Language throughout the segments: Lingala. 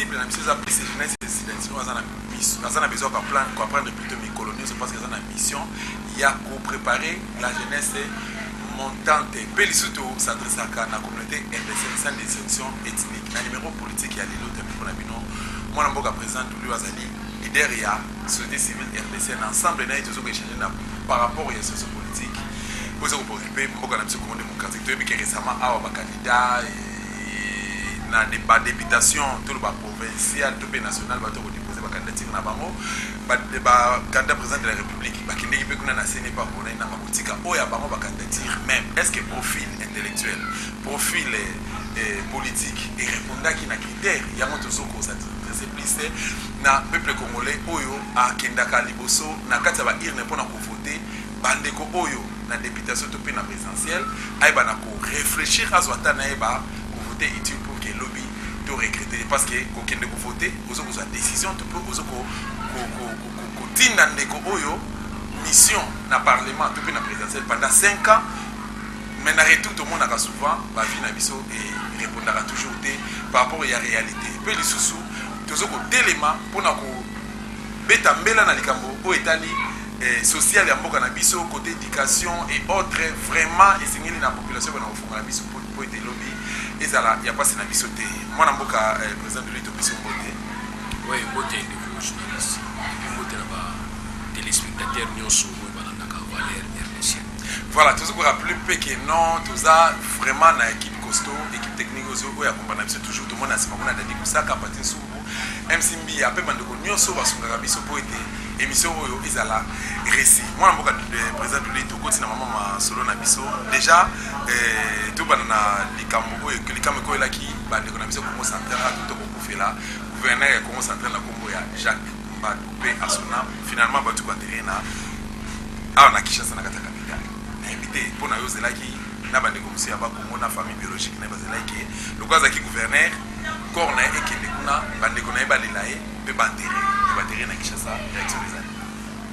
cible na mission za plus jeunesse dissidente nous avons besoin d'apprendre plutôt mes coloniaux parce qu'ils ont une mission il y a pour préparer la jeunesse montante pe lisuto s'adresse à la communauté RDC sans distinction ethnique na numéro politique ya lelo te pour na bino moi na mboka président lui azali leader ya société civile RDC ensemble na ito zo échanger par rapport à sociopolitique vous vous préoccupez mboka na biso Congo démocratique to que récemment awa ba candidat na débat députation tout le bas provincial tout le national ba to déposer ba candidature na bango ba candidat président de la république ba kindeki pe kuna na sene pa bona na mabotika oya bango ba candidature même est-ce que profil intellectuel profil politique et répondant qui na critère ya moto zoko ça très plus na peuple congolais oyo a kendaka liboso na kati ba irne pona ko voter bandeko oyo na députation to pe na présidentielle ay ba na ko réfléchir à zwata na eba ko voter utile pour que lobby to recruter parce que ko kende ko voter ozo ko décision to peut ozo ko tinda ndeko oyo mission na parlement to pe na présidentielle pendant 5 ans mais na retour tout le monde a souvent ba vie na biso et répondra toujours par rapport à la réalité pe li susu tozo ko telema pona ko beta mbela na likambo o etali social ya mboka na biso côté éducation et autres vraiment esengeli na population na ofunga na biso pour être lobby ezala ya passe na biso te mwana mboka président de l'État biso mbote oui mbote de journaliste mbote na ba téléspectateurs nyonso oyo balandaka Valère RDC voilà tozo ko rappeler pe que non toza vraiment na équipe costaud équipe technique oyo ya komba na biso toujours tout le monde asima mona dadi kusaka patin sumbu MCB ape bandeko nyonso basungaka biso po ete émission oyo ezala récit mwana mboka président de l'État kotina mama solo na biso déjà tout banana likambo oyo likambo ko elaki bandeko na biso Congo central tout ko kufela gouverneur ya Congo central na Congo ya Jacques Mbadu pe asona finalement batu ko terena awa na Kinshasa na kata capitale na invité pona yo zelaki na bandeko musia ba Congo na famille biologique na bazelaki le kwaza ki gouverneur corne ekende kuna bandeko na ebalela e pe bantere na Kinshasa réaction des années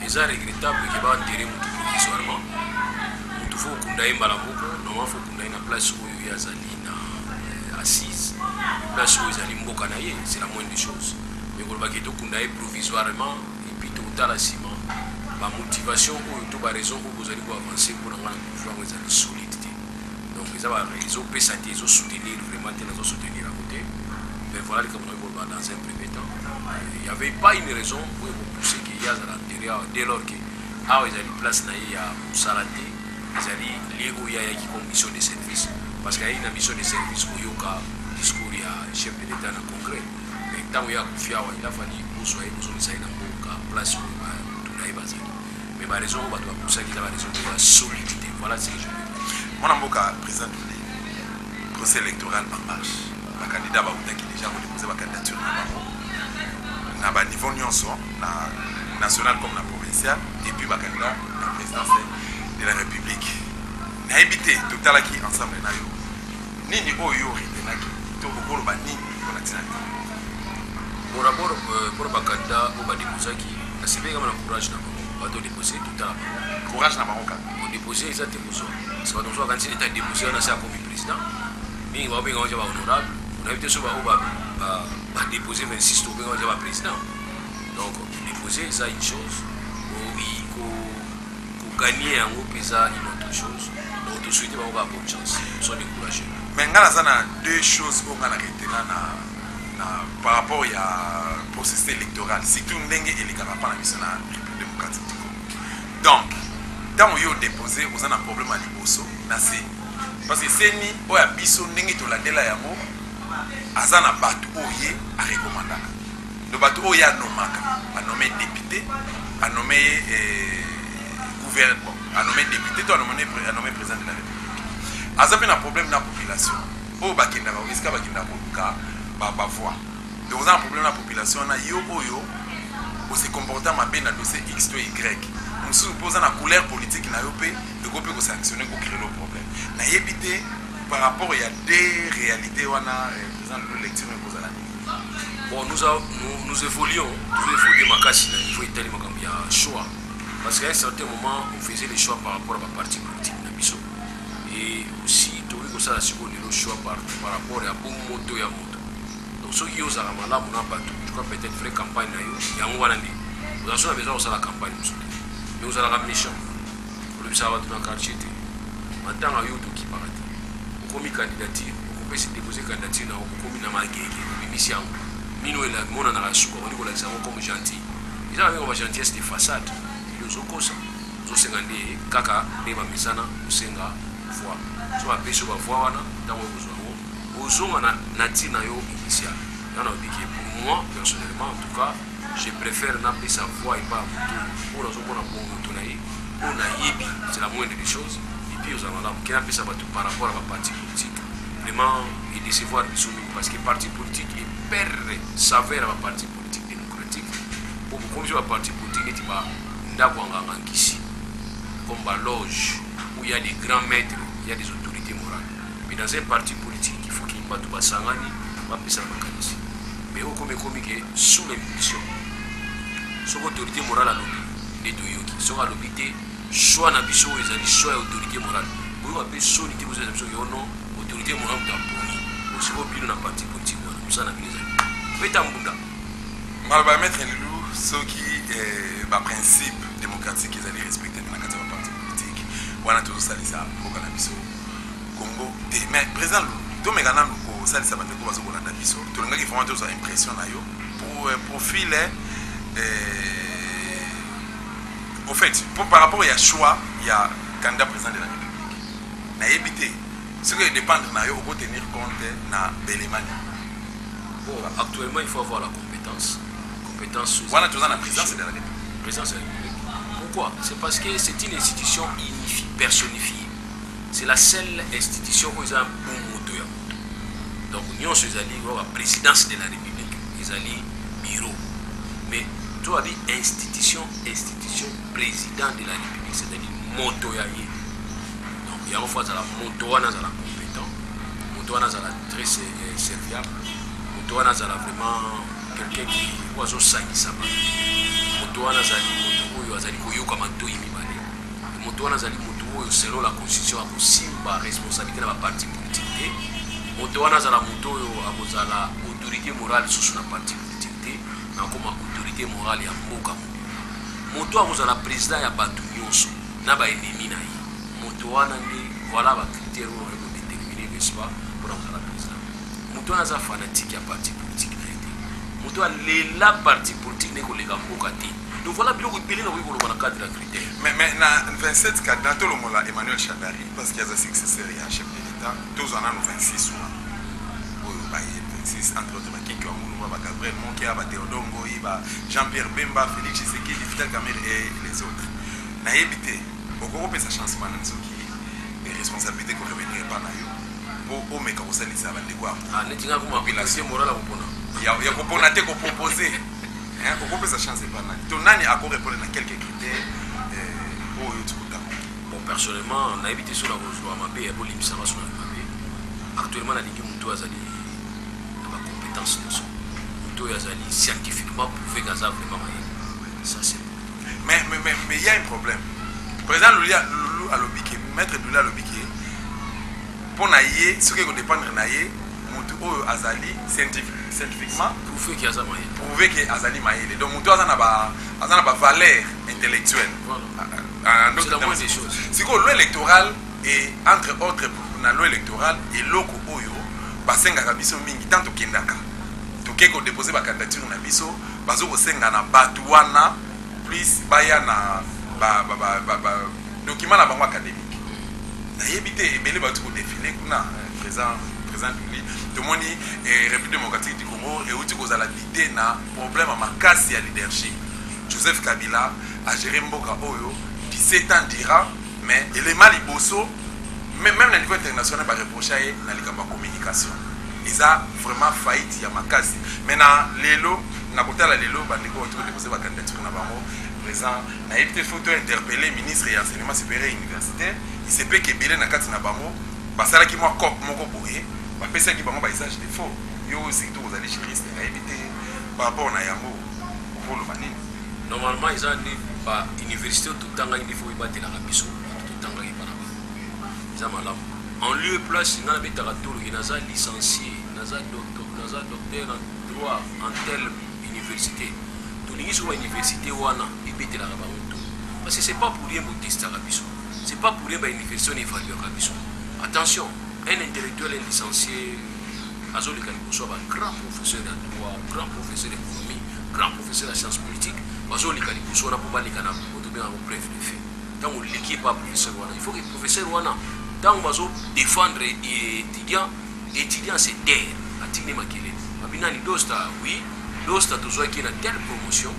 c'est regrettable que ba enterrer mutu provisoirement mutu faut kunda mbala moko normalement faut kunda na place où il y a Zalina assise place où ils mboka na ye c'est la moindre des choses mais ko ba keto kunda provisoirement et puis total ciment ba motivation ou to ba raison où vous allez avancer pour avoir pouvoir vous allez solidité donc ils ont raison peut s'attirer soutenir vraiment les soutenir à côté mais voilà comme on va dans un premier temps il n'y avait pas une raison pour pousser qu'il y a à l'intérieur dès lors que ah ils allaient place na ya salade ils allaient lié où il y a qui comme mission de service parce qu'il y a une mission de service où il y a discours il y a chef de l'État dans le congrès mais tant il y a confiance il a fallu pour soyez besoin de ça dans le place où tout là est basé mais ma raison on va pousser qu'il y a la raison de la solidité voilà ce que je veux dire mon amboka président du procès électoral en marche les candidats qui déjà déposé la candidature na ba niveau nyonso na national comme na provincial et puis ba candidat na présidence de la République na éviter total qui ensemble na yo nini oyo rindenaki to kokolo ba nini pour la tinati mon rapport pour ba candidat au ba déposé qui c'est bien comme courage na ba to déposer total courage na bangoka on déposer ils ont déposé parce que donc quand il était déposé on a ça comme président mais on va bien on va honorable on a évité ça va déposer 26 tours on va président donc déposer ça une chose pour gagner en gros ça une autre chose donc tout de suite on va avoir bonne chance sont découragés mais ngala sana deux choses qu'on a retenir na par rapport à processus électoral surtout ndenge elekaka pa na mission na République démocratique donc tant yo déposer vous avez un problème à liboso na c'est parce que c'est ni oya biso ndenge to landela yango azana batu oye a recommandaka le batu oye a nommé député a nommé gouverneur a nommé député to a nommé président de la République azape na problème na population o bakenda ba iska bakenda ko ka ba voix donc vous avez un problème na population na yo oyo o se comporter mabe na dossier X to Y on suppose na couleur politique na yo pe le groupe ko sanctionner ko créer le problème na yebité par rapport il y a des réalités wana président de l'élection et cause bon nous évoluons ma casse il faut étaler ma choix parce qu'à un certain moment on faisait les choix par rapport à ma partie politique na biso et aussi tout que ça la seconde le choix par rapport à bon moto ya moto Donc ceux qui osent à la malade, je crois peut-être vraie campagne, il y a un moment donné. Vous avez besoin de la campagne, mais vous avez la mission. Vous le savez dans le quartier. En tant que qui parle, vous avez une candidature, vous pouvez se déposer une candidature, vous avez une mission. Nous, on a un souper, on a comme gentil. Ils ont une gentillesse de façade. Ils ont comme ça. Ils ont 50 kaka, des mamisana, ou senga, voix. Ils ont appelé sur la voix, dans le besoin. Ils ont un natif initial. Pour moi, personnellement, en tout cas, je préfère n'appeler sa voix et pas pour nous. On a yébi, c'est la moindre des choses. Et puis, on a appelé ça par rapport à la partie politique. Vraiment, et décevoir les soumis. Parce que le parti politique est perdre saveur à la parti politique démocratique. Pour comme je la parti politique, il y a comme la loge où il y a des grands maîtres, il y a des autorités morales. Mais dans un parti politique, il faut qu'il y ait pas de sangani, on va appeler ça la mécanisme. Mais au comme sous l'impulsion, sur l'autorité morale à l'objet, les deux yoki, sur l'objet, soit na biso soit autorité morale. Vous avez besoin de vous avez non autorité morale pour aussi au na parti politique. Ça n'a pas Malba mettre Lilou, ceux qui bah principe démocratique ils allaient respecter dans la parti politique. Voilà tout ça les ça au Congo. Mais président tout mes gars nous ça les ça va te quoi sur la biso. Tout le monde qui font tout ça impression na yo pour profil au fait par rapport à choix il y a candidat président de la République. Na éviter ce qui dépend de na yo pour tenir compte na Belemani. Bon, actuellement, il faut avoir la compétence. Voilà, tout dans la présidence de la République. Présidence de la République. Pourquoi? C'est parce que c'est une institution personnifiée. C'est la seule institution où ils ont un bon moteur. Donc, nous sommes la présidence de la République. Ils ont bureau. Mais, tu as dit institution, président de la République, c'est-à-dire moteur. Donc, il y a une fois la moteur, la compétent. Moteur, la très serviable. Moto wana zala vraiment quelqu'un qui oiseau sangi sama. Moto wana zali moto oyo azali koyoka manto yimibale. Moto wana zali moto oyo selon la constitution akosimba responsabilité na ba parti politique. Moto wana zala moto oyo akozala autorité morale sous na parti politique na comme autorité morale ya mboka. Moto akozala président ya batu nyonso na ba ennemi na ye. Moto wana ndi voilà ba critères oyo ko déterminer n'est-ce pas pour la président. Moto wana fanatique ya parti politique na été. Moto la parti politique n'est que les gars mokati. Donc voilà bien que belé na ko ko na cadre de critères. Mais na 27 cadre tout le monde là Emmanuel Chandari parce qu'il y a un successeur et chef de l'État. Tous en ont 26 souvent. Oyo ba 26 entre autres ba Kinki Wangulu ba Gabriel Monkia ba Théodongo ba Jean-Pierre Bemba Félix Tshisekedi Vital Kamerhe et les autres. Na yebité okoko pesa chance mana nzoki les responsabilités ko revenir pas na yo. Au mec au sein de ça va te voir. Ah, n'est-ce pas comme population morale à propos. Il y a propos qu'on proposer. Hein, on peut sa chance pas na. Ton nani a encore répondre à quelques critères pour YouTube. Bon, personnellement, on a évité sur la rose à ma paix et pour l'imsama sur la paix. Actuellement, la ligue Moutou Azali n'a pas compétence de son. Moutou Azali scientifiquement prouvé qu'à ça vraiment ça c'est. Mais il y a un problème. Président Loulou à l'Obiké, maître Loulou à l'Obiké. Pour naïe, ce qui dépend de naïe, Moutou Azali scientifiquement prouvé qu'il y a ça maïe. Prouvé qu'il y a Azali maïe. Donc Moutou Azali n'a pas valeur intellectuelle. C'est la moindre des choses. C'est que loi électorale et entre autres la loi électorale et loko oyo basenga kabiso mingi tanto kendaka. Toke ko déposer ba candidature na biso bazo ko senga na batuana plus baya na document na bango académique. Na yebite ebele batu ko défiler kuna présent lui tout monde République démocratique du Congo et uti ko zala l'idée na problème makasi ya leadership. Joseph Kabila a géré mboka oyo 17 ans d'Iran mais il est mal iboso même au niveau international ba reprocher na likamba communication. Ils a vraiment failli ya makasi. Maintenant lelo na kotala lelo bandeko autour de poser ba candidature na bango présent na yebite photo interpeller ministre et enseignement supérieur universitaire il se peut que belé na kati na bango basala ki moi cop moko boye ba pesa ki bango ba usage de faux yo aussi tout vous allez chérir na yebite par rapport na yango pour le manine normalement ils ont dit ba université tout tanga il faut battre la biso tout tanga ki bana ils ont malamu en lieu place na betaka tolo ki naza licencié naza docteur naza docteur en droit en telle université tolingi soki bauniversité wana ebetelaka bango to parce que c'est pas pour rien botestaka biso c'est pas pour rien bauniversité wana évaluaka biso attention un intellectuel un licencié azoleka liboso ya bagrand professeur ya droit grand professeur d'économie grand professeur ya science politique bazoleka liboso wana mpo baleka na otobengango bref de fait ntango oleki epa professeur wana il faut que professeur wana ntango bazodéfendre étudiant se taire atindi makele babinani dosta oui dosta tozwaki na telle promotion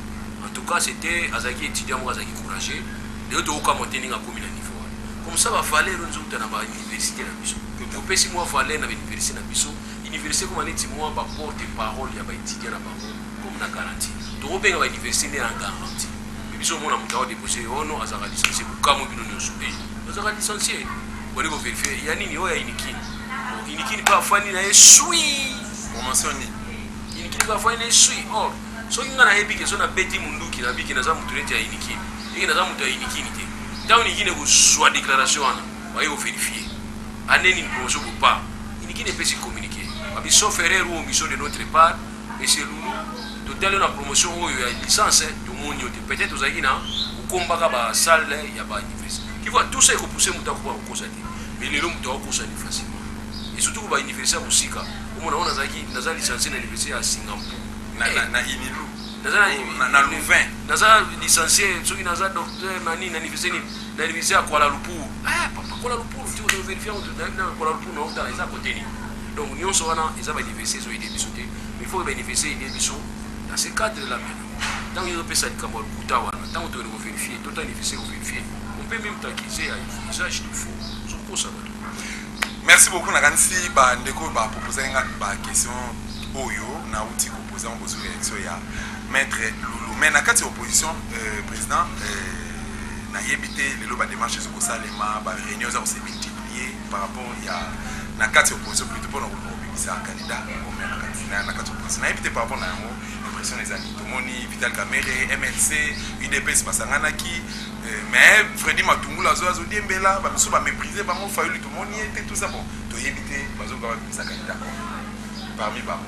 en tout cas c'était azalaki étudiant moko azalaki courageux lelo tokokama te ndenge akomi na niveau wana comme ça bavaleur nzouta na bauniversité na biso topesi mwa valeur na bauniversité na biso université koma neti mwa baporte parole ya baétudiant na bango comme na garantie tokobenga bauniversité nde na garantie me biso omona moto aodépose ono azalaka licencié bokamo bino nyonso azalaka licencié boni koverifie ya nini oyo ya inikini inikini mpe afani na ye swi promotion nini inikini mpe afani na ye swi or soki nga nayebi ke so nabeti munduki nabiki naza motu neti ya inikini eke naza moto ya inikini te ntango inikini kozwa déclaration wana baye koverifie aneni ni promotion kopa inikini epesi communiqué babi sauf erreur ou omission de notre part monsieur Loulou totali na promotion oyo ya licence tomoni yo te peut-être ozalaki na okombaka basale ya bauniversité qui voit tout ça ekopousse moto akoba kokosa te mais lelo moto akokosa ni facilement et surtout ko bauniversité ya mosika omona ona azalaki naza licencié na université ya Singapour na Inilu na Louvain naza licencié soki naza docteur na nini na université nini na université ya Kuala Lumpur papa Kuala Lumpur tu ko vérifier na Kuala Lumpur na okta eza côté ni donc nyonso wana eza bauniversité zo ide biso te mais il faut bauniversité ide biso dans ce cadre là maintenant tant que pesa likambo lukuta wana tant que tu vérifier tout université vérifier on peut même t'accuser à usage de faux soko ça va. Merci beaucoup nakanisi bandeko ba proposer ba question oyo na uti proposer en besoin réaction ya maître Loulou mais na kati opposition président na yebité lelo ba démarche zo ko salema ba réunion za ko se multiplier par rapport ya na kati opposition plutôt pour na candidat au maire na kati opposition na yebité par rapport na yango impression les amis tomoni Vital Kamerhe MLC UDPS basanganaki mais Freddy Matungula zo diembela ba biso ba mépriser ba mo Fayulu tomoni était tout ça bon to yebité bazo ka ba candidat parmi ba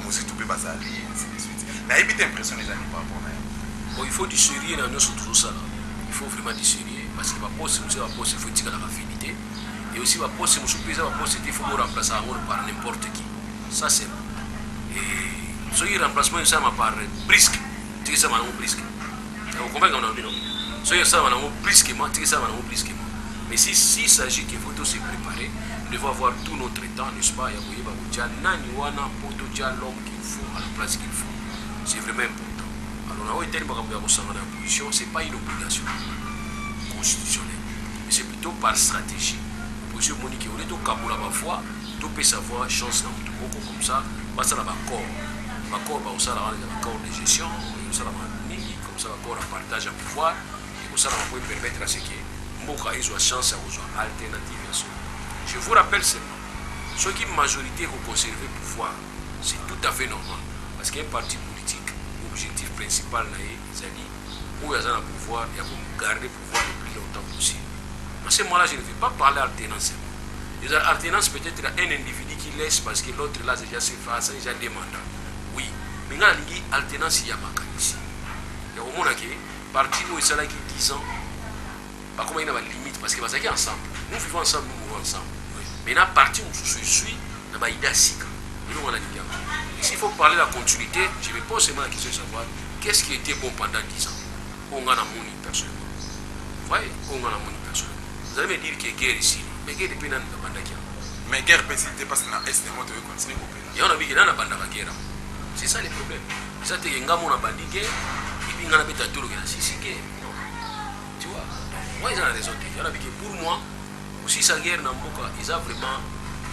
musique tout peut bazali ainsi de suite na yebité impression les amis par rapport na bon il faut du sérieux dans notre tout ça il faut vraiment du sérieux parce que ba poste il faut dire la finité et aussi ba poste il faut remplacer par n'importe qui ça c'est et ce remplacement ça m'a par brisque tu sais ça m'a brisque vous comprenez comment on dit non ce ça m'a brisquement tu sais ça m'a brisquement mais si s'agit qu'il faut tous se préparer nous devons avoir tout notre temps n'est-ce pas ya koyeba kotia nani wana poto tia l'homme qu'il faut à la place qu'il faut c'est vraiment important alors na oyo makambo ya kosangana na position c'est pas une obligation constitutionnelle mais c'est plutôt par stratégie position monique on est au kabola ba foi to peut savoir chance na mutu moko comme ça basa na bakor ba osala na bakor de gestion osala nini comme ça bakor à partage à pouvoir et osala va permettre à ce que mboka ezwa chance à aux alternative à ça. Je vous rappelle seulement ceux qui majorité pour conserver le pouvoir c'est tout à fait normal parce qu'un parti politique objectif principal na ezali où il y a un pouvoir il y a pour garder le pouvoir le plus longtemps possible. À ce moment-là, je ne vais pas parler d'alternance. L'alternance peut-être un individu qui laisse parce que l'autre là déjà se fait, déjà des mandats. Oui, mais dans l'alternance, il y a ma ici. Il y a au moins que parti où il s'est là qui 10 ans, pas comment il y a une limite parce que parce qu'ils ensemble. Nous vivons ensemble, nous mourons ensemble. Mais dans la partie où je suis, il y a une idée sika. S'il faut parler de la continuité, je me pose seulement la question de savoir qu'est-ce qui était bon pendant 10 ans. On a mon personnellement. Vous voyez, on a mon personnellement. Vous allez me dire qu'il y a guerre ici, mais guerre depuis l'année de Bandakia. Mais guerre peut s'être parce que dans l'Est, moi, tu veux continuer à opérer. Il y a un ami qui est dans la Bandakia. C'est ça le problème. Ça, tu as un gars qui a bandi guerre, et puis il y a un ami qui a tout le guerre. C'est guerre. Tu vois, moi, ils ont raison. Il y a un ami qui, pour moi, aussi sa guerre dans Mboka, ils ont vraiment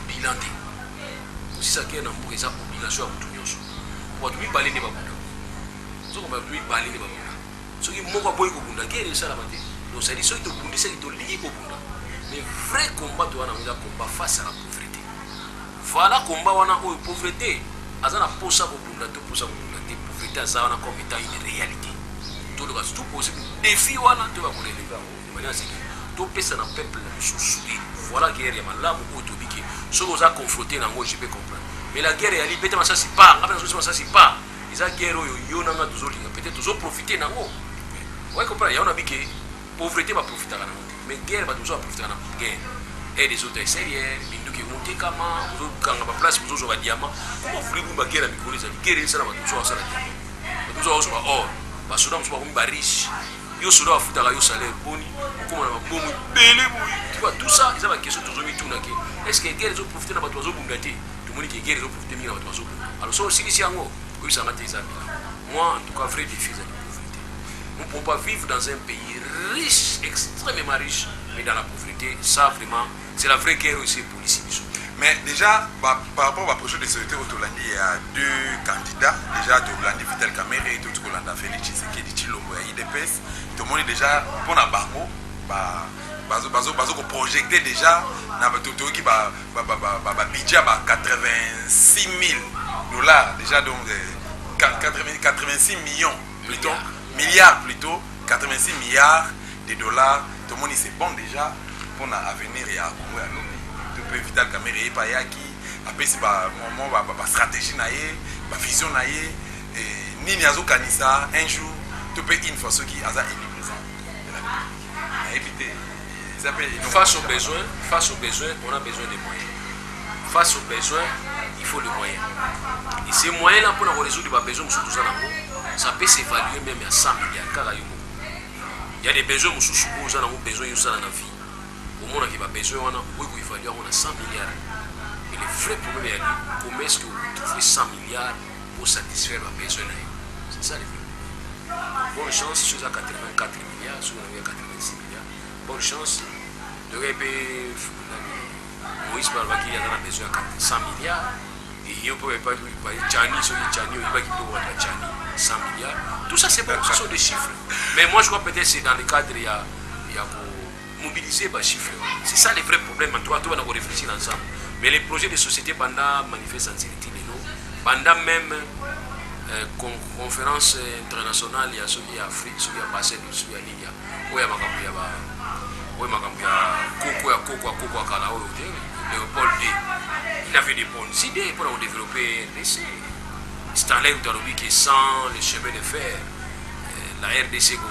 bilanté. Aussi sa guerre dans Mboka, ils ont obligation à tout le monde. Pour tout le monde, il y a un so comme lui balé ne ba so ki moko boy ko bunda guerre ça la maté donc ça dit so to bunda c'est to lié ko bunda mais vrai combat to wana nga combat face à la pauvreté voilà combat wana o pauvreté azana posa ko bunda to posa ko bunda te pauvreté azana comme étant une réalité tout le reste tout possible défi wana to ba ko relever de manière c'est que to pesa na peuple sous voilà guerre ya malamu o to biki so oza confronté na ngo je peux comprendre mais la guerre yali peut-être ça c'est pas après ça c'est pas ils a guerre yo nanga toujours peut-être toujours profiter nango ouais comprendre ya on a dit que pauvreté va profiter na mais guerre va toujours profiter na guerre et des autres extérieurs bindu qui monter kama vous kanga ba place vous va diamant comment voulez-vous ba guerre mikolo za guerre ça va toujours ça la toujours ça or ba soda mso ba riche yo soda afuta yo salaire boni comment na bomu belé tu vois tout ça ils ont la question toujours mi tuna ke est-ce que guerre zo profiter na ba tozo bungati tout monde qui guerre zo profiter mi na ba tozo alors so si si yango oui ça m'a été moi en tout cas vrai défi de pauvreté on ne peut pas vivre dans un pays riche extrêmement riche mais dans la pauvreté ça vraiment c'est la vraie guerre aussi pour ici. Mais déjà, par rapport au projet de société au Tolandi, il y a deux candidats. Déjà, Tolandi Vital Kamerhe et Tolanda Félix Tshisekedi Tshilombo et IDPS. Tout le monde est déjà pour la banco, projeté déjà, qui budget à 86 000 $, déjà donc 86 millions plutôt, milliards plutôt, 86 milliards de dollars. Tout le monde c'est bon déjà pour l'avenir et à courir à l'eau. Tout peut Vital Kamerhe et Payaki, après c'est ma stratégie, ma vision, Nini Azo Kanisa, un jour, tout peut une fois ceux qui ont élu présent. Face aux besoins, on a besoin des moyens. Face aux besoins, il faut le moyen. Et ces moyens-là, pour résoudre les besoins, ça peut s'évaluer même à 100 milliards. Il y a des besoins, nous avons besoin de ça dans la vie. Au monde qui a besoin, il faut évaluer 100 milliards. Et le vrai problème est comment est-ce que vous trouvez 100 milliards pour satisfaire les besoins. C'est ça le vrai. Bonne chance, si vous avez 84 milliards, si vous avez 86 milliards, bonne chance de répéter. Moïse Balbaki a besoin de 100 milliards. Et il ne peut pas dire Tchani, il va qu'il peut avoir Tchani, 100 milliards. Tout ça, c'est bon, ce sont des chiffres. Mais moi, je crois peut-être que c'est dans le cadre, il y a pour mobiliser les chiffres. C'est ça le vrai problème. En tout cas, on va réfléchir ensemble. Mais les projets de société pendant manifestation pendant même conférence internationale, il y a ceux qui Afrique, ceux qui ont passé, ceux qui ont Libye, où il y a Léopold D. Il avait des bonnes idées pour développer l'essai. Stanley Outaroubi qui sans les chemins de fer, la RDC, il va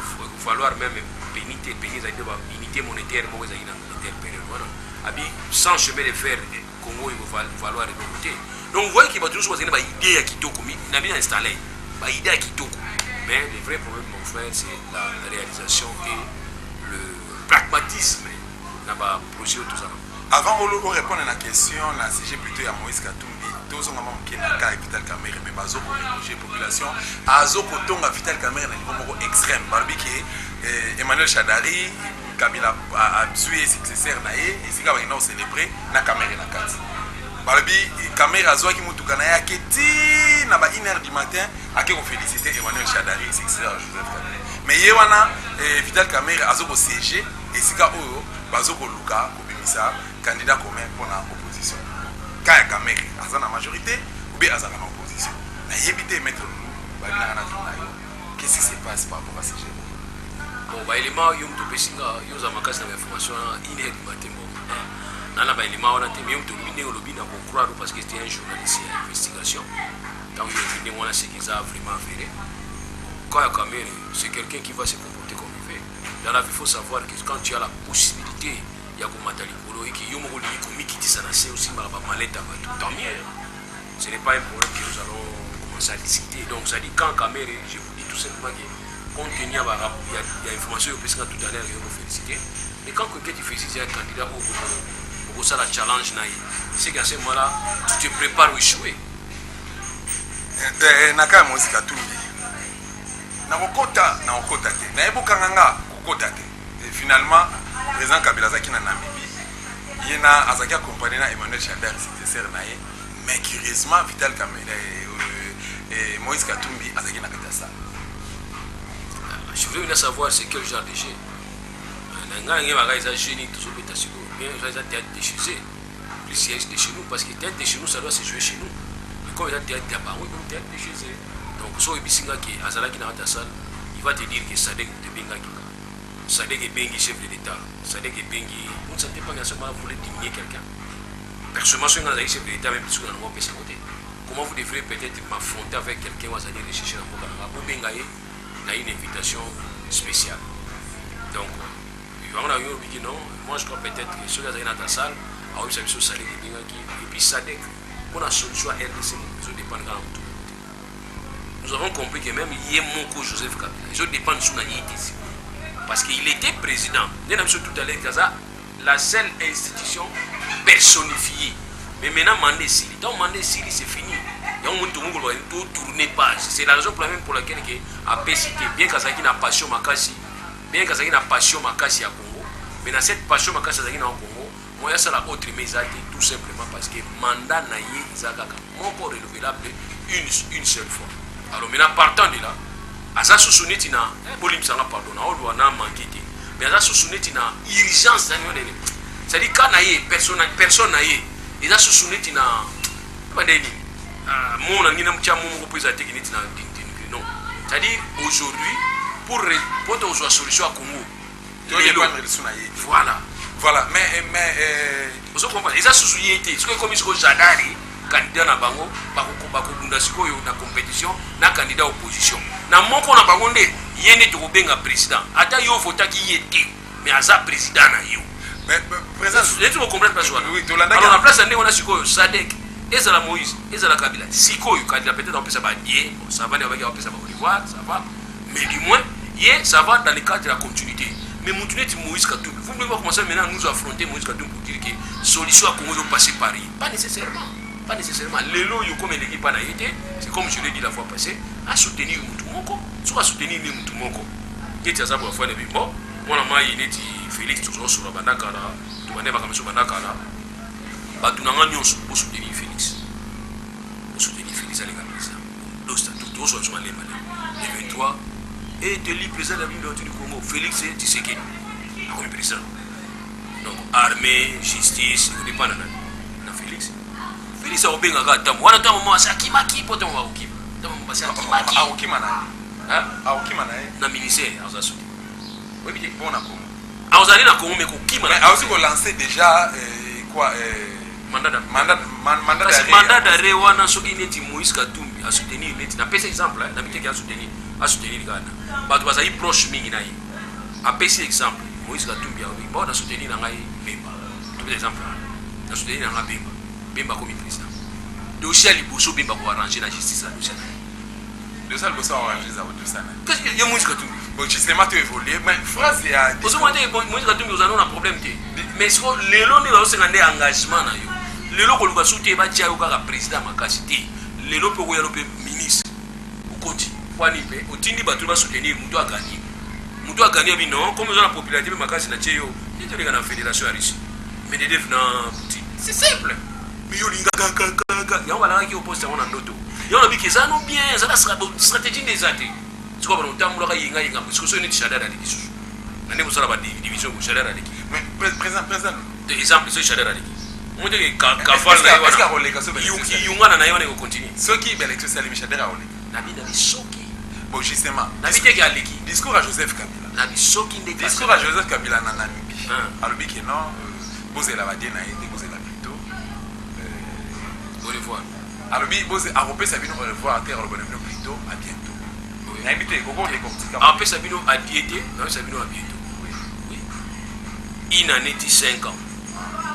falloir même unité monétaire pour les période. Sans chemin de fer, Congo, il va falloir développer. Donc vous voyez qu'il va toujours choisir une idée à Kitoko, il a bien installé, une idée à Kitoko. Mais le vrai problème, mon frère, c'est la réalisation et le pragmatisme dans le projet tout ça. Avant de répondre à la question, la CG plutôt à Moïse Katumbi, tous ont manqué le cas Vital Kamerhe, mais pas pour mélanger la population. Azo Kotonga Vital Kamerhe à un niveau extrême. Barbique, Emmanuel Chadari, Kabila a tué ses successeurs, et c'est quand même célébré na Kamerhe na Kati. Barbi, Kamerhe a zoé qui m'a tout gagné à Keti, na 1h du matin, à qui on félicite Emmanuel Chadari, successeur Joseph Kabila. Mais Yewana, Vital Kamerhe a zoé au CG, et c'est quand Oyo, Bazo Koluka, Kobimisa, candidat commun pour l'opposition. Quand il y a Kamerhe, il y a la majorité, ou bien il y a l'opposition. Il y a évité de mettre le loup, qu'est-ce qui se passe par rapport à ces gens? Bon, bah, il y a un peu d'informations, il y a du matin. Parce que c'était un journaliste d'investigation. Quand il est venu, on a ce qu'ils ont vraiment fait. Quand il y a Kamerhe, c'est quelqu'un qui va se comporter comme il fait. Dans la vie, il faut savoir que quand tu as la possibilité, il y a comme Matalikolo et qui y a un qui dit ça aussi, tant mieux. Ce n'est pas un problème que nous allons commencer à discuter. Donc, ça dit quand Kamerhe, je vous dis tout simplement que compte tenu il y a information tout à l'heure, je vais vous féliciter. Mais quand tu félicites un candidat au ça la challenge, c'est qu'à ce moment-là, tu te prépares à échouer. Naka Moïse Katumbi. Nakokota te. Na ebokanga kokota te. Finalement, président Kabila Zaki na Namibie, il y a Azaki accompagné na Emmanuel Chadari successeur naé, mais curieusement Vital Kamerhe et Moïse Katumbi Azaki na Katasa. Je voulais savoir c'est quel genre de jeu. Il y a des génies qui sont bien théâtre de chez eux. Plus siège de chez nous, parce que théâtre de chez nous, ça doit se jouer chez nous. Mais quand il y a théâtre de chez eux, donc si il y a Azalaki na Katasa, il va te dire que Sadek de Bengaki. Sadek est Bengi chef de l'État. Sadek est Bengi. On ne sentait pas qu'à ce moment-là, vous voulez diminuer quelqu'un. personnellement sur un chef de l'État même sur un nouveau PC côté. Comment vous devrez peut-être m'affronter avec quelqu'un qui va aller rechercher dans mon canal pour bengaye a une invitation spéciale. Donc on a dit non, moi je crois peut-être que ceux qui sont dans ta salle a eu cette salle et puis ça dès qu'on a solution à RDC ils dépendent quand même. Nous avons compris que même Yemoko Joseph Kabila, ils dépendent de son ici. Parce qu'il était président. Nous avons tout à l'heure la seule institution personnifiée. Mais maintenant, Mandé Sili. Dans Mandé Sili, c'est fini. Il y a un monde qui doit tourner page. C'est la raison pour laquelle a PCT, bien qu'Azaki n'a passion Makasi, bien qu'Azaki n'a passion Makasi à Congo, mais dans cette passion Makasi à Congo, moi, ça la autre mais tout simplement parce que mandat n'a pas encore renouvelable une seule fois. Alors maintenant, partant de là, Aza Soussouneti na Bolim Sanga pardon, on doit n'a manqué. Mais Aza Soussouneti na urgence. C'est-à-dire quand personne n'a eu. Aza Soussouneti na mon ami n'a pas représenté qui n'est non. C'est-à-dire aujourd'hui pour trouver une solution à Congo. Voilà. Voilà, mais vous comprenez, ça sous-souillé, ce que comme ils Jadari, candidat na bango, bako bunda sikoyo na compétition, na candidat opposition. Na moko na bango nde yene to benga président. Ata yo vota ki yete, mais aza président na yo. Mais président, vous comprenez pas ça. Oui, alors la place ndé on a sikoyo Sadek, ezala Moïse, ezala Kabila. Sikoyo candidat peut-être on peut ça ba bien, ça va on peut ça ba Ivoire, ça va. Mais du moins, ça va dans le cadre de la continuité. Mais Moutouneti Moïse Katumbi, vous ne pouvez pas commencer maintenant à nous affronter Moïse Katumbi pour dire que solution à Congo doit passer par lui. Pas nécessairement. Pas nécessairement. L'élo, comme l'équipe a été, c'est comme je l'ai dit la fois passée, à soutenir Moutoumoko. Soit à soutenir Moutoumoko. Et tu as ça pour la fois de bon. Moi, je suis Félix, toujours sur la Bandakara, tu m'as dit que je suis Bandakara. Tu n'as pas pour soutenir Félix. Pour soutenir Félix à l'égalisation. Donc, tout sur les 23. Et de lui président de la Bible du Congo, Félix Tshisekedi, comme président. Donc, armée, justice, on dépend de Félix. Félix a oublié un temps. On a un moment, c'est Akimaki, pour ton Aokim. C'est Akimaki. Aokimana. Aokimana. Na ministère, on a sauté. Oui, bien, bon, on a Congo. On a allé dans Congo, mais Kokimana. Mais aussi, on lancé déjà quoi mandat d'arrêt, on a soutenir Moïse Katumbi, à soutenir. On a fait exemple, on a mis quelqu'un à soutenir. À soutenir les Ghana. Parce que ça proche mingi naï. À petit exemple, Moïse Katumbi a dit bon à soutenir Nangaï Bemba. Tout exemple, à soutenir Nangaï Bemba. Bemba comme président. Dossier Liboso Bemba pour arranger la justice là dossier. Dossier Liboso arranger ça dossier. Qu'est-ce qu'il y a Moïse Katumbi? Bon justement tu évoluer mais phrase il y a. Parce que moi Moïse Katumbi vous avez un problème mais ce que les lois ne va pas se engagement na yo. Les lois que vous soutenez ba tia yo ka président makasité. Les lois pour yo ministre. Vous continue. Au Tindi Batou va soutenir Moutou a gagné. Moutou a gagné, mais non, comme nous avons la popularité, mais Makasi n'a pas eu. Il y a des fédération à Russie. Mais des devenants petits. C'est simple. Mais il y a un qui oppose à un auto. Il y a un qui ça non bien, ça la stratégie des athées. C'est quoi, on t'a moulé à Yinga, parce que ce n'est pas Chadar à l'équipe. On est pour la division pour Chadar à l'équipe. Mais présent. Exemple, c'est Chadar à l'équipe. On dit que Kafal, est-ce qu'il y a relégation de l'équipe? Il y a un aïe, on continue. Ce qui est l'élection, c'est le Chadar à l'équipe. Nabi Soki. Bon, justement, discours à Joseph Kabila. Discours à Joseph Kabila en Namibie. Alors, que non, vous avez la vadie, vous avez la plutôt. Au revoir. Alors, vous avez arrêté Sabino au revoir à terre, au bonheur plutôt, à bientôt. N'habitez, comment on est comme ça? Arrêté Sabino à bientôt, non, Sabino à bientôt. Oui. Il en est 5 ans.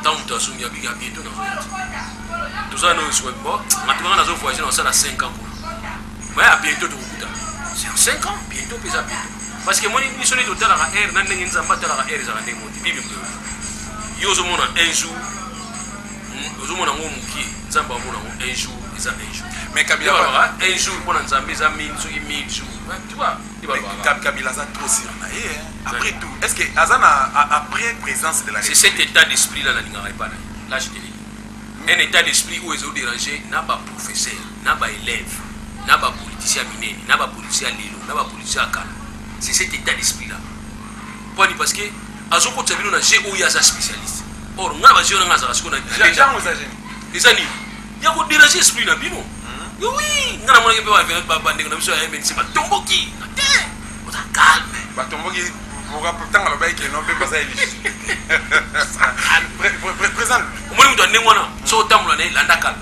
Tant que tu as soumis à bientôt, non. Tout ça, nous sommes morts. Maintenant, on a voyagé dans ça à 5 ans. Mais à bientôt, c'est en 5 ans, bientôt, bientôt. Parce que moi, je suis total à l'air, je ne sais pas à l'air, je ne sais pas. Je suis un jour, je suis un jour, mais Kabila, un jour, on a un jours. Tu vois, Kabila a trop sur après tout, est-ce que après présence de la c'est cet état d'esprit-là, là, je te dis. Un état d'esprit où ils ont dérangé, n'a pas professeur, n'a pas élève. N'a pas politicien miné, n'a pas politicien Lilo, n'a pas politicien Kala. C'est cet état d'esprit-là. Pourquoi? Parce que, à ce moment-là, on a GOIA spécialiste. Or, on a un géant dans la zone. Les années, il y a un déranger l'esprit là, bino. Oui, on a un bande de gens qui sont Tomboki. On a calme. Tomboki, pour pourtant, on va dire que non, pas ça. Présent. On omoni mutu andenge wana so otambola naye landa calme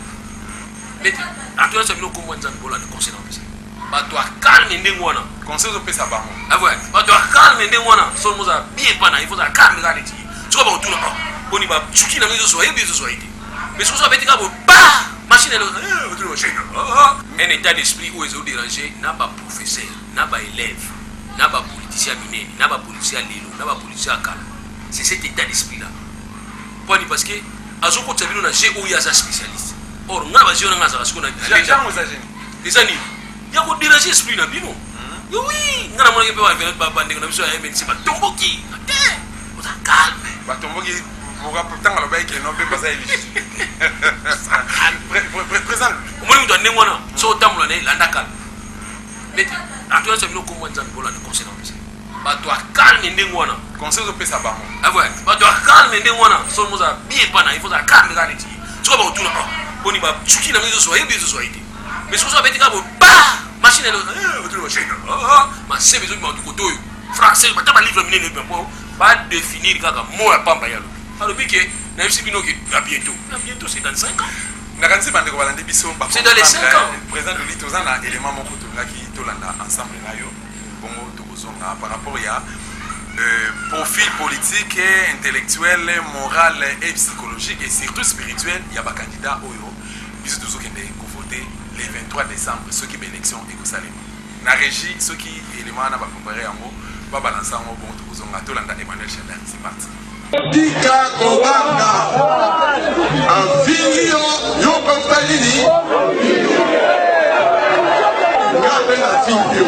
mete atoya sabino komwa nzambe bolanda conseil na pesa bato akalme ndenge wana conseil ozopesa bango avoye bato akalme ndenge wana so moza bien pana il faut za calme kaka neti soki bakotuna boni bacuki na miso soyebi ezoso ayite mais soki so babeti kaka ba machine ele otuna machine un état d'esprit oyo ezodérange na baprofesseur na baélève na bapoliticien minene na bapoliticien lelo na bapoliticien akala c'est cet état d'esprit là poni parce que azokotisa bino na g oyo aza spécialiste or nga na bageo nanga azaka siko eza nini ya kodérange esprit na bino oui nga namonaki mpe bandeko na biso ya mnc batomboki te oza calme batomboki ntango alobayeke no mpe baza présent omoni mutu andenge wana so otambola naye landa calme mete atoyasa bino komwa nzambe bolanda conseil na pesa bato akalme ndenge wana conseil ozopesa bango avoye bato akalme ndenge wana so moza bien pana il faut za calme kaka neti soki bakotuna boni bacuki na miso soyebi ezoso ayite mais soki so babeti kaka ba machine ele otuna machine masebe ezobima batu kote oyo français bata balivre minene ebima mpo badéfinir kaka mo ya pamba ya lobi alobi ke nayebisi bino ke na bientôt c'est dans 5 ans nakanisi bandeko balandi biso c'est dans les 5 ans président loli toza na élément moko tolingaki tolanda ensemble na yo bongo tokozonga par rapport ya profil politique, intellectuel, moral et psychologique et surtout spirituel, il y a des candidats oyo biso tous qui ont voté le 23 décembre ceux qui élection et que salima na régie ceux qui élément na ba préparer en mot ba balancer en bon to kozonga to landa Emmanuel Chadar c'est parti Dika Kobanga Avilio Yoko Palini Ngabe na Filio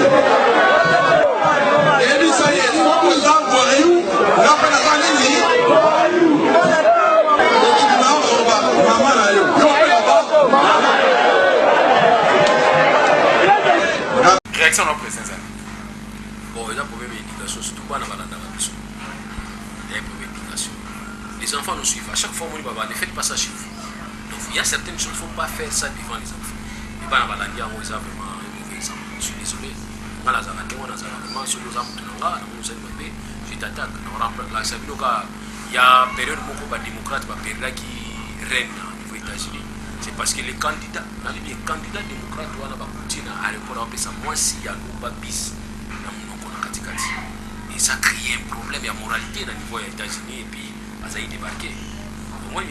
Elisa Yeni Moko Zambo Ayu Ngabe na Palini Mama na yo réaction au président bon il y a un problème d'éducation surtout pas dans la biso il y a un problème d'éducation les enfants nous suivent à chaque fois on dit bah ne faites pas ça chez vous donc il y a certaines choses il ne faut pas faire ça devant les enfants et pas dans la langue où ils ont vraiment un mauvais exemple je suis désolé moi là ça va vraiment sur nos amis tout là nous sommes bébé je t'attaque on remplace là ça il y a période beaucoup de démocrates période qui règne au niveau États-Unis c'est parce que les candidats démocrates wana bakutina à répondre à ça moi si ya ngomba bis na monoko na katikati et ça crée un problème de moralité au niveau des États-Unis et puis ça y débarqué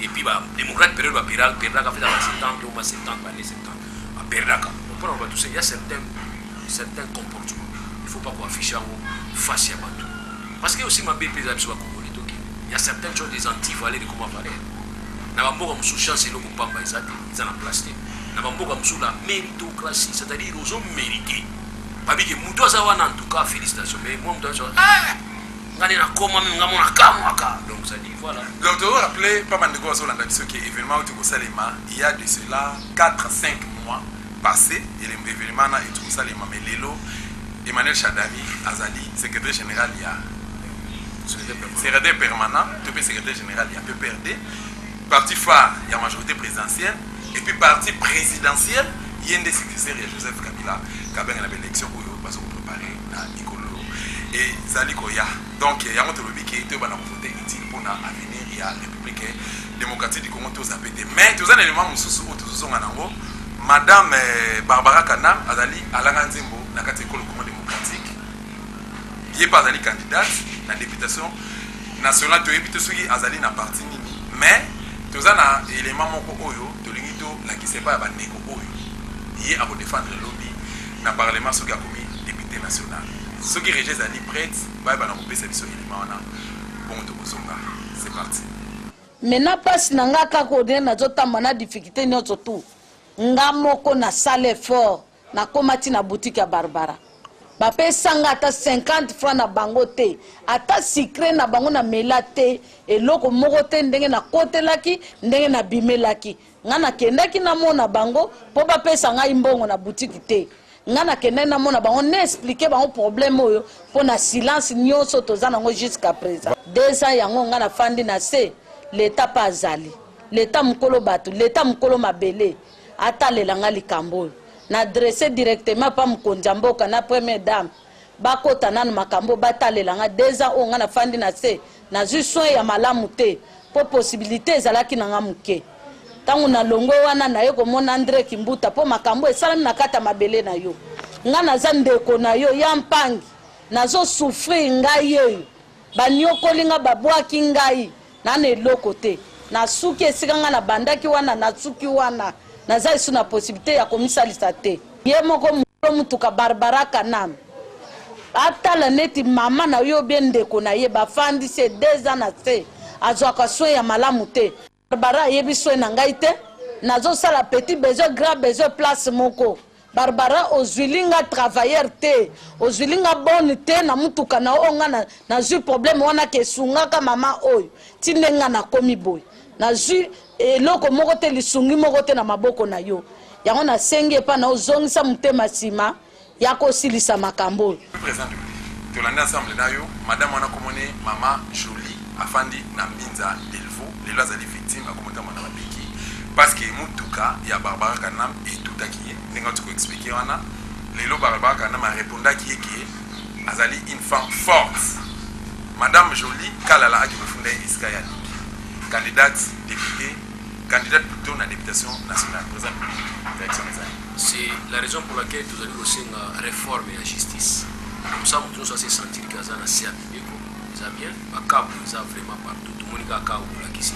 et puis bah démocrate période va perdre fait dans 70 ou 70 années 70 va perdre on prend tout ça il y a certains comportements il faut pas qu'on affiche en face à tout parce que aussi ma belle paysan soit congolais il y a certaines choses des anti-valeurs de comment parler na bamboka musu chance eloko pamba ezate eza na place te na bamboka musu la méritocratie c'est-à-dire ozo mérité babike mutu aza wana en tout cas félicitations mais moi mutu aza ngani na koma mimi ngamona kamwaka donc ça dit voilà donc tu rappeler pas mal de choses sur l'andaction qui événement où tu Salema il y a de cela 4-5 mois passé et l'événement na et tout Salema mais lelo Emmanuel Chadari Azali secrétaire général il y a secrétaire permanent tout secrétaire général il y a peu perdu parti phare, il y a majorité présidentielle, et puis parti présidentiel, il y a un des successeurs, il y a Joseph Kabila, qui a une élection où il va se préparer à Nicolo et Zalikoya. Donc, il y a un autre lobby qui est voté utile pour l'avenir, il y a la République démocratique du Congo, tous à péter. Mais tous les éléments, Madame Barbara Kana, Azali, Alain Nzembo, dans la catégorie Congo démocratique, il n'est pas Azali candidate, la députation nationale de l'État, Azali n'a parti Nini, mais tozana élément moko oyo tolingi to la qui sait pas ba neko oyo yé à défendre le lobby na parlement soki a commis député national soki rejet zali prête ba na kopesa biso élément wana bon to kozonga c'est parti mena passe nanga ka ko de na zotamba na difficulté nyotso tu nga moko na salle effort na komati na boutique ya Barbara bapesanga ata 50 francs na bango te ata secret na bango na melate eloko moko te ndenge na kotelaki ndenge na bimelaki nga na kendaki na mona bango po bapesa ngai mbongo na boutique te nga na kendaki na mona bango ne expliquer bango problème oyo po na silence nyonso toza nango jusqu'à présent 2 ans yango nga na fandi na se l'état pas azali l'état mukolo batu l'état mukolo mabele ata lelanga likambo na adressé directement pa mkonjamboka na première dame bakota nanu makambo batalelanga 2 ans o nga na fandi na se na ju soin ya malamu te po possibilité ezalaki nanga muke tangu na longo wana na ye komona André Kimbuta po makambo esalami na kata mabele na yo nga naza ndeko na yo ya mpangi nazo souffrir ngai yeyo banyokoli nga babwaki ngai nana eloko te nasuki esika nga na bandaki wana nasuki wana naza isu na possibilité ya komisalisa te ye moko mutuka Barbara Kanam atala neti mama na yo bien ndeko na ye bafandi se 2 ans na se azwaka soin ya malamu te Barbara yebi soin na ngai te nazo sala petit besoin grand besoin place moko Barbara ozwilinga travailleur te ozwilinga bonne te na mutuka na onga na zui problème wana ke sungaka mama oyo tindenga na komi boy na zui eloko moko te lisungi moko te na maboko na yo yango na sengi epa na ozongisa mutema sima ya kosilisa makambo présent tolanda ensemble na yo madame wana komone mama Jolie afandi na Mbinza Delvaux lelo azali victime akomotama na babiki parce que mutuka ya Barbara Kanam etutaki ye ndenge tuko expliquer wana lelo Barbara Kanam a répondaki yeke azali une femme forte madame Jolie kalala aki bafunda iska ya candidate députée candidate plutôt na députation nationale présent direction des années. C'est la raison pour laquelle nous allons aussi une réforme de la justice. Comme ça, nous allons se sentir que nous avons assez abîmé. Nous avons bien, nous avons vraiment partout. Tout le monde a cas où nous avons ici.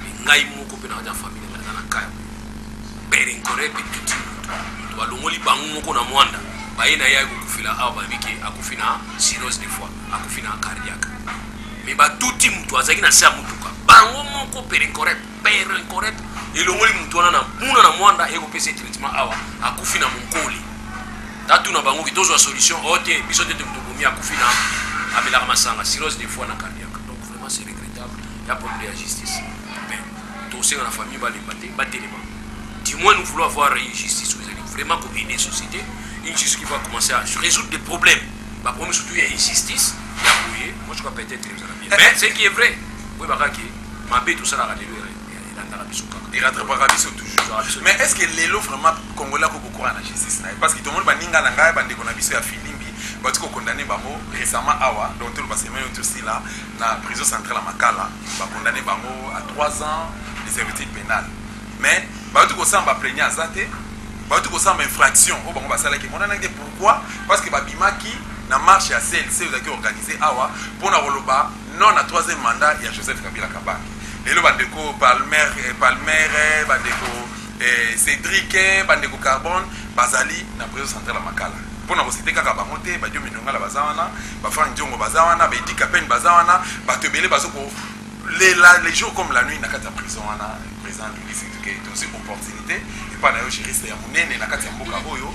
Mais nous avons une famille, nous avons un cas. Père incorrect, petit. Nous avons un bango na mwanda. Baina ya kufila au babiki akufina cirrhose des foie, akufina cardiaque. Mais ba tuti mtu azaki na sa mutuka. Bango moko père incorrect. Elongoli mtu wana na muna na mwanda eko pese traitement awa akufina munkoli. Tatu na bango kitozo solution ote biso te mtukumia akufina amela masanga cirrhose des foie na cardiaque. Donc vraiment c'est regrettable. Il y a problème de justice. Mais tout ça dans la famille va les battre. Du moins nous voulons avoir une justice vraiment pour aider la société, une justice qui va commencer à résoudre des problèmes. Bah pour nous surtout il y a une justice, il y a bouillé, moi je crois peut-être très bien. Mais ce qui est vrai, oui bah qui ma bête tout ça la radio il rattrapera toujours. Mais est-ce que les lots vraiment congolais ko beaucoup en justice parce que tout le monde baninga na ngai bande kona biso ya filimbi batiko condamné bango récemment awa donc tout le basement aussi là na prison centrale à Makala ba condamné bango à 3 ans de servitude pénale. Mais batiko samba plaignant azate batiko samba infraction au bango basala ki mona nangé pourquoi parce que babimaki na marche à CLC vous avez organisé awa pour na roloba non à 3e mandat il y a Joseph Kabila Kabaki. Lelo bandeko Palmer bandeko Cédric bandeko Carbone bazali na prison centrale à Makala pona ko citer kaka bangote ba dio minonga la bazawana ba fa ndiongo bazawana ba edika pen bazawana ba tebele bazoko les jours comme la nuit na kata prison wana président lui c'est que c'est une opportunité et pas na yo juriste ya munene na kata mboka oyo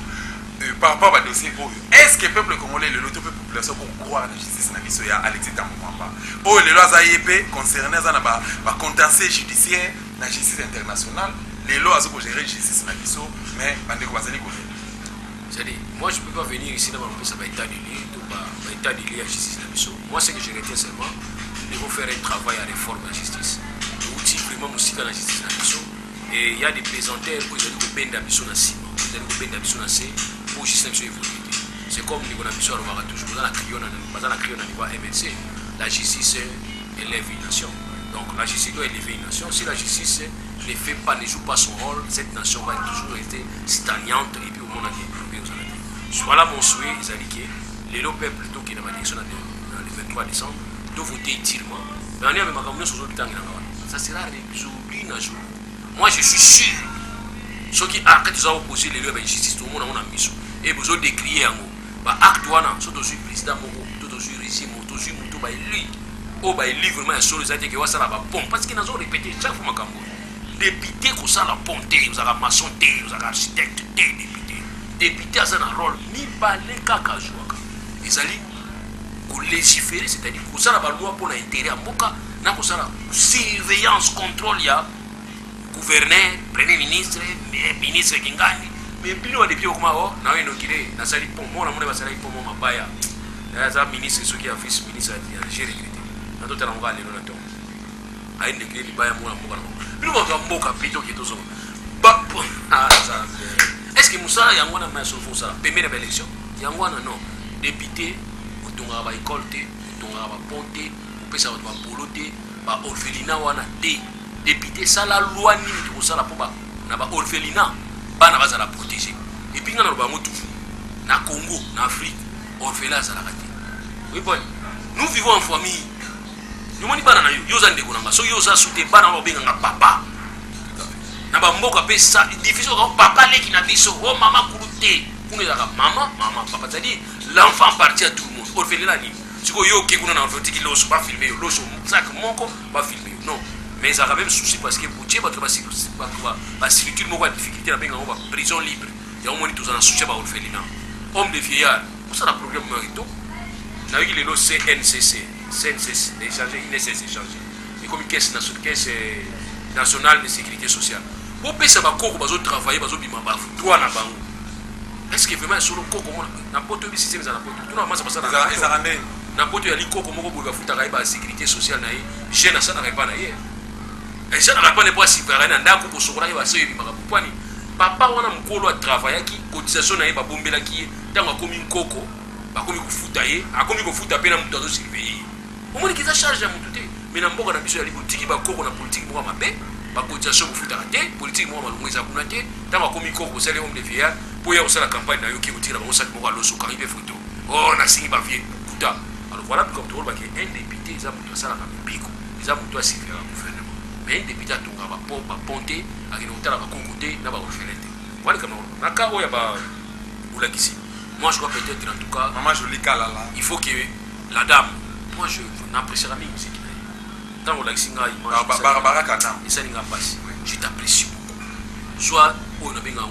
par rapport à dossier oyo est-ce que peuple congolais le loto population pour croire la justice na biso ya Alexis Tambouamba oyo lelo azayepe concerné za na ba contentieux judiciaire na justice internationale lelo azoko gérer justice na biso mais bandeko bazali ko c'est-à-dire moi je peux pas venir ici dans mon ça va état de lieu état de lieu à justice na biso moi ce que je retiens seulement nous devons faire un travail à réforme de la justice outil vraiment musika la justice na biso et il y a des plaisanteurs pour ils ont benda biso na ciment ils ont benda biso na c'est pour justice na biso c'est comme nous on a biso à toujours dans la criona niveau MLC la justice élève une nation donc la justice doit élever une nation si la justice ne fait pas ne joue pas son rôle cette nation va toujours rester stagnante et puis au monde entier voilà mon souhait Zaliké les lots peuples plutôt qui dans la direction le 23 décembre doivent voter utilement mais on est avec ma commune sur ça sera résolu un jour moi je suis sûr ceux qui quand ils ont opposé les lois de justice tout le monde a un mission et vous avez décrié en haut bah acte wana surtout sur président Moko tout sur régime tout sur muto ba lui oh ba lui vraiment un seul zati que ça la ba bon parce qu'ils n'ont répété chaque fois makambo député ko ça la ponté vous avez maçon té vous avez architecte té député a un rôle ni balé kaka jouaka ezali ko légiférer c'est-à-dire ko ça la ba loi pour l'intérêt à Mboka na ko ça la surveillance contrôle ya gouverneur premier ministre ministre Kingani mais bino depuis comment oh na eno kile na sali pont moi na mona basala pont mo mabaya na za ministre ce qui a vice ministre ya gérer regretté na tota na ngale na ton a ende kile libaya mo na mboka bino ba mboka pito ki tozo ba est-ce que Moussa yangwana ma so ça première élection yangwana non député otonga ba école té otonga ba ponté opesa ba boloté ba orphelinat wana te député sala loi nini tokosala mpo na ba orphelinat bana bazala protégé et puis nga na lobango toujours na Congo na Afrique orphelin azalaka te. Oui bon, nous vivons en famille. Yomoni bana na yo za ndeko nanga so yo za sute bana ba benga papa na ba mboka pe sa difficile ko papa leki na biso o mama kulute kuna ya mama papa, c'est-à-dire l'enfant parti à tout le monde orphelinat ni siko yo ke kuna na orphelinat lo so pas filmer lo so sac moko ba filmer non mais ça a même souci parce que pour ba ba structure moko difficulté na benga ba prison libre ya omoni tous en souci ba orphelinat homme de vieillard ça la problème marito na yo le CNCC d'échanger, il nécessaire d'échanger. Et comme caisse nationale de sécurité sociale. Pour payer ça, il travailler, il y a droit na bango. Est-ce que vraiment solo koko n'importe quel système ça n'importe tout normalement ça passe ça n'importe quel koko moko boga futa kaiba sécurité sociale na ye jeune ça na pas na ye. Et ça na pas ne pas si faire na ndako ko sokola ba se bimaka popani. Papa wana mkolo a travailler ki cotisation na ye ba bombela ki tango komi koko ba komi ko futa ye akomi ko futa pena mtu azo surveiller. Au moins qu'ils charge à monter mais na mboka na biso ya politique ba koko na politique moko mabe ba cotisation ko futa te politique moko malungu za kuna te tango komi koko sele homme de vieillard pour y avoir la campagne na yo ki utira ba sac moko loso quand il fait photo oh na singi ba vie kuta alors voilà comme tout le monde un député za mutu sala ka biko za mutu asifia ka gouvernement mais un député atunga ba po ba ponte akina utala ba kongote na ba orphelete wale kama na ka oya ba ulakisi moi je crois peut-être en tout cas maman jolie kalala il faut que la dame moi je n'apprécie jamais musique tant on l'a singa Barbara Kanam et ça n'inga pas je t'apprécie beaucoup soit on a bien un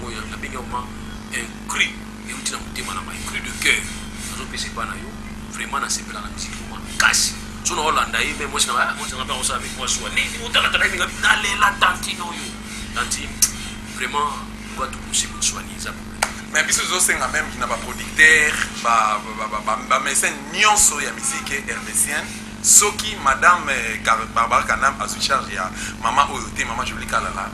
cri et on dit un cri de cœur nous on peut se pas vraiment na sepela la musique pour moi casse so na Hollanda mais moi je n'ai pas ça avec moi soit ni on t'a d'aller la tantino yo tanti vraiment quoi tout possible soigner ça mais biso zosenga même qui n'a pas producteur ba médecin nyonso ya musique rdcienne soki madame Barbara Kanam azu charge ya mama oyote mama Jolie Kalala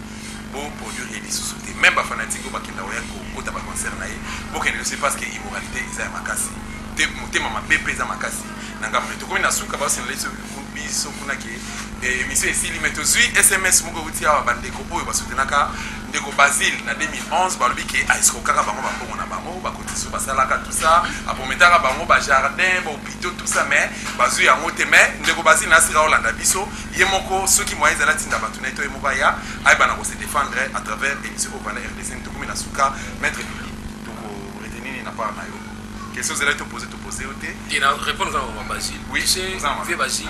bo produire et sous-souté même ba fanatique ba kenda oya ko ta ba concert na ye bo kende c'est parce que immoralité isa ya makasi te motema mabepe za makasi nanga mto komi na suka ba sen leso biso kuna ke émission esili meto zui SMS moko uti ya bandeko oyo basutenaka ndeko Basile na 2011 balobi ke aisko kaka bango bambongo na bango bakotiso basalaka tout ça apometaka bango ba jardin ba hôpitaux tout ça mais bazui yango te mais ndeko Basile na sira Hollanda biso ye moko soki moyen zala tinda batuna to moko ya ay bana ko se défendre à travers émission au Vala RDC to komi na suka maître Lili to ko retenir na part na yo question zela to poser ote et la réponse à Basile oui c'est vieux Basile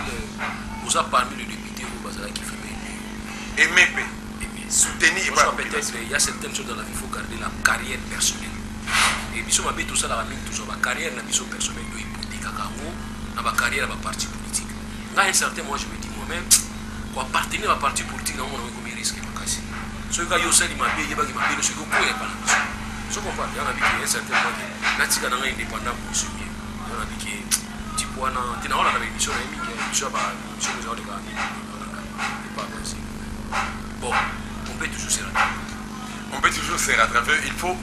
vous a parmi le député au Bazala qui fait aimer soutenir peut-être il y a certaines choses dans la vie il faut garder la carrière personnelle et biso mabe tout ça la ramène toujours la carrière na biso personnelle do hypothèque kango na ba carrière ba parti politique là un certain moi je me dis moi-même quoi appartenir à parti politique na on comme risque makasi so ka yo sali mabe yeba ki mabe no so ko ya pas so comprend il y en a qui un certain moment na tika na indépendant pour se bien il y en a qui tipwana tina ona na émission na mingi émission ba émission za de gagner pas possible bon on peut toujours se rattraper il faut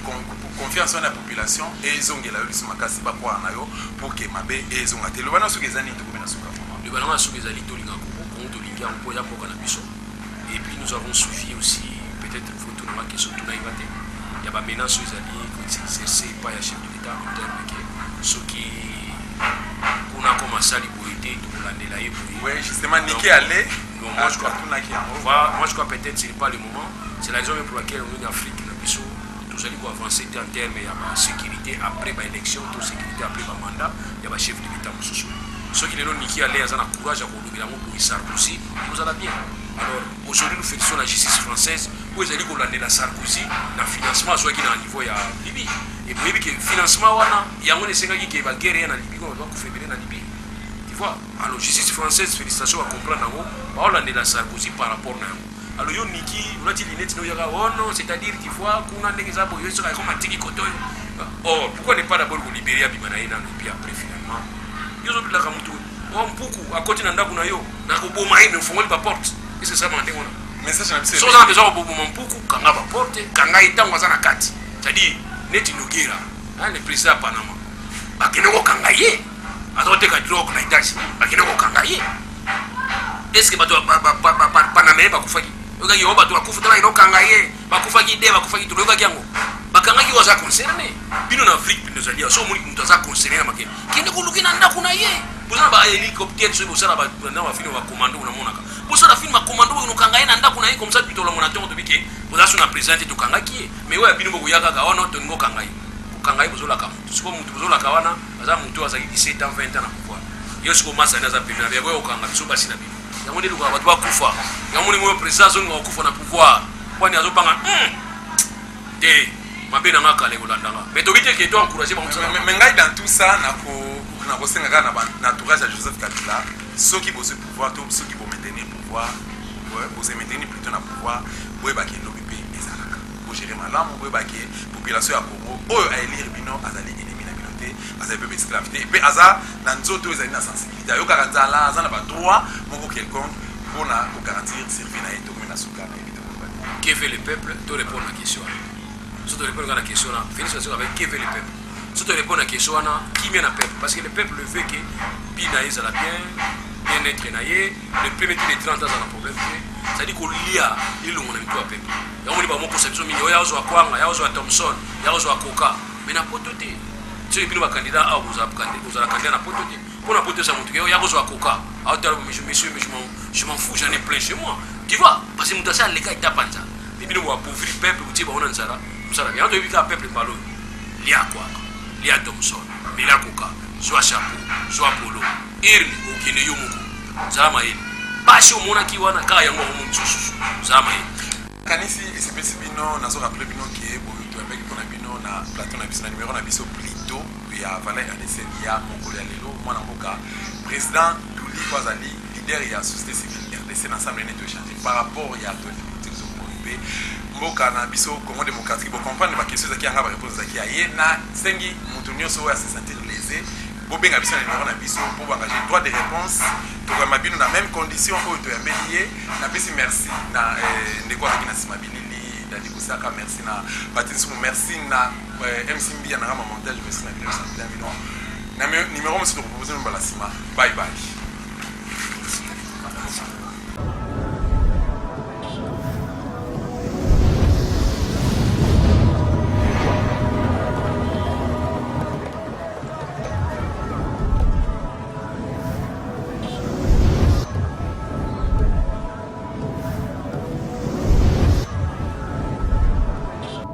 confiance en la population et zongela yo makasi ba kwa na yo pour que mabe et zonga te lo bana so kezani to komena suka le bana so kezali to linga ko to linga ko ya ko na biso et puis nous avons suffi aussi peut-être photo na question to na ibate ya ba menace ezali ko c'est pas ya chef de l'état en terme que ce qui kuna ko masali boité to landela ye oui justement niki aller moi je crois peut-être ce n'est pas le moment c'est la raison pour laquelle on est en Afrique tous allez pour avancer en termes de sécurité après l'élection de sécurité après le mandat il y a chef de l'État ceux qui les niki aller à courage à pour Sarkozy nous allons bien alors aujourd'hui nous félicitons la justice française où ils allaient pour la Sarkozy le financement soit qui est à niveau ya Libye et puis que financement wana il y a un sénégalais qui va guerre en Libye on doit faire en Libye tu vois alors justice française félicitations à comprendre on a la Sarkozy par rapport à alors yo niki on a dit l'inet no yaga oh non c'est-à-dire tu vois kuna ndenge za boyo so comme atiki koto oh pourquoi ne pas d'abord ko libérer abimana ina et puis après finalement yo zo bila kamutu on mpuku à côté na ndaku na yo na ko boma ine mfungoli ba porte et c'est ça mandé on message na so na besoin ko boma mpuku kanga ba porte kanga itango za na kati c'est-à-dire neti nogera le président Panama bakene ko kanga ye azoteka drogue na itachi bakene ko kanga ye est-ce que bato panameye bakufaki oyokaki yo bato bakufa tala inokanga ye bakufaki de bakufaki to oyokaki yango bakangaki waza concerne bino na Afrique bino zalia so muli mutu aza concerne na makeni kende koluki na ndako na ye bozana ba hélicoptère so bosala ba na ba film ba commando na monaka bosala film ba commando inokanga ye na ndako na ye comme ça bitola mona tongo to bike bozaso na présenter to kangaki ye mais ouais bino boko yaka ka ono to ngokanga ye kanga ye bozola ka mutu siko mutu bozola ka wana aza mutu azaki 17 ans 20 ans na pouvoir yo siko masa na za pena ya ko kanga biso basi na bino yango ndelo kwa bato bakufa yango ni mo président zo ngokufa na pouvoir kwani azopanga de mabe na ngaka leko landanga mais to bite ke to encourager ba mutsa mais ngai dans tout ça na ko senga kana ba entourage à Joseph Kabila ceux qui veulent pouvoir tout ceux qui vont maintenir pouvoir ouais vous maintenir plutôt na pouvoir boye ba ke lobi pe ezalaka pour gérer malamu boye ba ke population ya Congo oyo a élire bino azali ennemi na binoté azali pe esclavité pe aza na nzoto ezali na sensibilité yo karanzala aza na ba droit moko quelconque pour na garantir servir na eto na suka na ebito ko. Que fait le peuple? To répondre à la question. Si tu réponds à la question, félicitations avec qui veut le peuple. Si tu réponds à la question, qui vient le peuple? Parce que le peuple veut que Binaïs a la bien-être naïe, le premier tour de 30 ans dans le problème. C'est-à-dire qu'on lit à il on a mis tout à peuple. Et on dit, bon, pour cette chose, il y a Ozoa Kwanga, il y a Ozoa Thompson, il y a Ozoa Koka. Mais n'a pas tout été. Si vous avez un candidat, vous avez un candidat, n'a pas tout été. Pour n'a pas tout ça, il y a Ozoa Koka. Monsieur, je m'en fous, j'en ai plein chez moi. Tu vois? Parce que nous avons les gars qui tapent ça. Et puis nous avons appauvri le peuple, vous avez ça. Vous bien, on doit peuple parler. Il y a quoi? Il y a Thompson, il y a Koka, soit chapeau, soit polo, irni, ou qui ne yomuko. Zamaï. Pas si au monde qui wana, car il y a un monde sous. Zamaï. Kanisi, et c'est petit bino, n'a pas rappelé bino qui est, bon, tu as avec ton abino, na plateau, na numéro, na biso plutôt, puis à Valais, à l'Essénia, Mongolia, Lelo, moi, na Moka, président Douli Kwazali, leader, il y a société civile, RDC, l'ensemble, il y a échangé par rapport, il y a tout le mboka na biso Congo démocratique pour comprendre ma question zaki anga ba réponse zaki aye na sengi mutu nyonso ya se sentir lésé bobenga biso na numéro na biso pour engager droit de réponse to ka mabino na même condition ko to yambelier na bisi merci na ndeko aki na simabilili dali kusaka merci na Patrice merci na MC Mbia na rama montage merci na bino sa bino na numéro monsieur to proposer mbala sima bye bye.